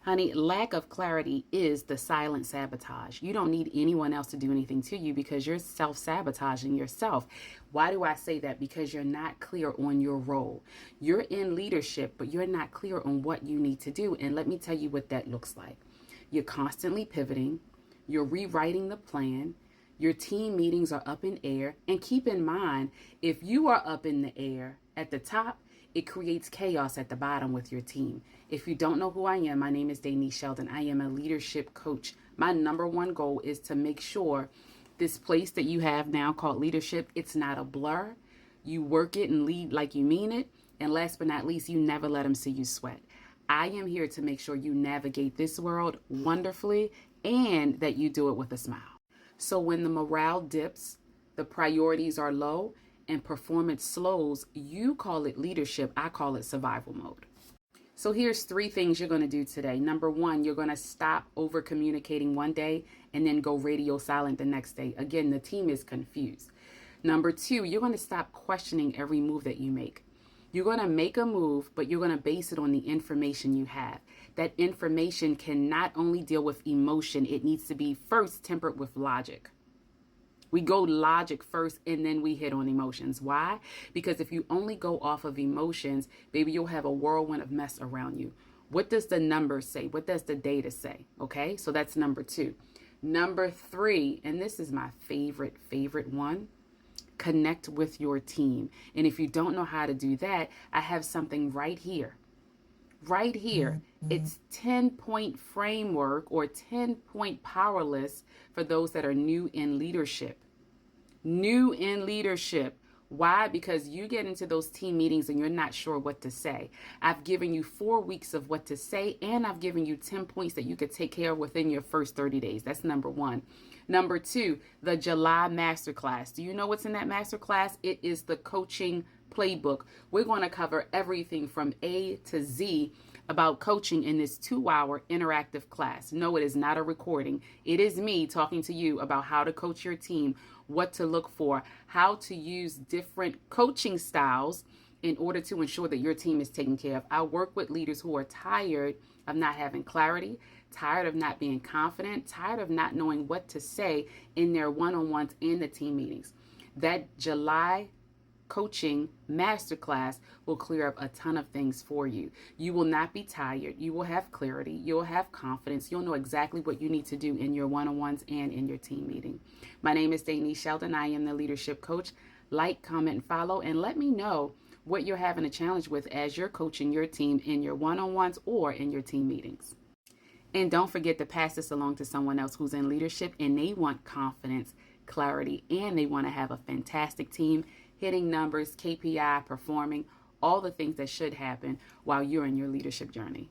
Honey, lack of clarity is the silent sabotage. You don't need anyone else to do anything to you because you're self sabotaging yourself. Why do I say that? Because you're not clear on your role. You're in leadership, but you're not clear on what you need to do. And let me tell you what that looks like. You're constantly pivoting, you're rewriting the plan, your team meetings are up in air. And keep in mind, if you are up in the air at the top, it creates chaos at the bottom with your team. If you don't know who I am, my name is Denise Sheldon. I am a leadership coach. My number one goal is to make sure this place that you have now called leadership, it's not a blur. You work it and lead like you mean it. And last but not least, you never let them see you sweat. I am here to make sure you navigate this world wonderfully and that you do it with a smile. So when the morale dips, the priorities are low, and performance slows, you call it leadership. I call it survival mode. So here's 3 things you're going to do today. Number 1, you're going to stop over communicating one day and then go radio silent the next day. Again, the team is confused. Number 2, you're going to stop questioning every move that you make. You're going to make a move, but you're going to base it on the information you have. That information can not only deal with emotion, it needs to be first tempered with logic. We go logic first and then we hit on emotions. Why? Because if you only go off of emotions, baby, you'll have a whirlwind of mess around you. What does the numbers say? What does the data say? Okay, so that's number 2. Number 3, and this is my favorite one, connect with your team. And if you don't know how to do that, I have something right here. Right here. It's 10-point framework or 10-point power list for those that are new in leadership. New in leadership. Why? Because you get into those team meetings and you're not sure what to say. I've given you 4 weeks of what to say, and I've given you 10 points that you could take care of within your first 30 days. That's number 1. Number 2, the July masterclass. Do you know what's in that masterclass? It is the coaching playbook. We're going to cover everything from A to Z about coaching in this 2-hour interactive class. No, it is not a recording. It is me talking to you about how to coach your team, what to look for, how to use different coaching styles in order to ensure that your team is taken care of. I work with leaders who are tired of not having clarity, tired of not being confident, tired of not knowing what to say in their one-on-ones and the team meetings. That July coaching masterclass will clear up a ton of things for you. You will not be tired. You will have clarity. You'll have confidence. You'll know exactly what you need to do in your one-on-ones and in your team meeting. My name is Danny Sheldon. I am the leadership coach. Like, comment, and follow, and let me know what you're having a challenge with as you're coaching your team in your one-on-ones or in your team meetings. And don't forget to pass this along to someone else who's in leadership and they want confidence, clarity, and they want to have a fantastic team, hitting numbers, KPI, performing, all the things that should happen while you're in your leadership journey.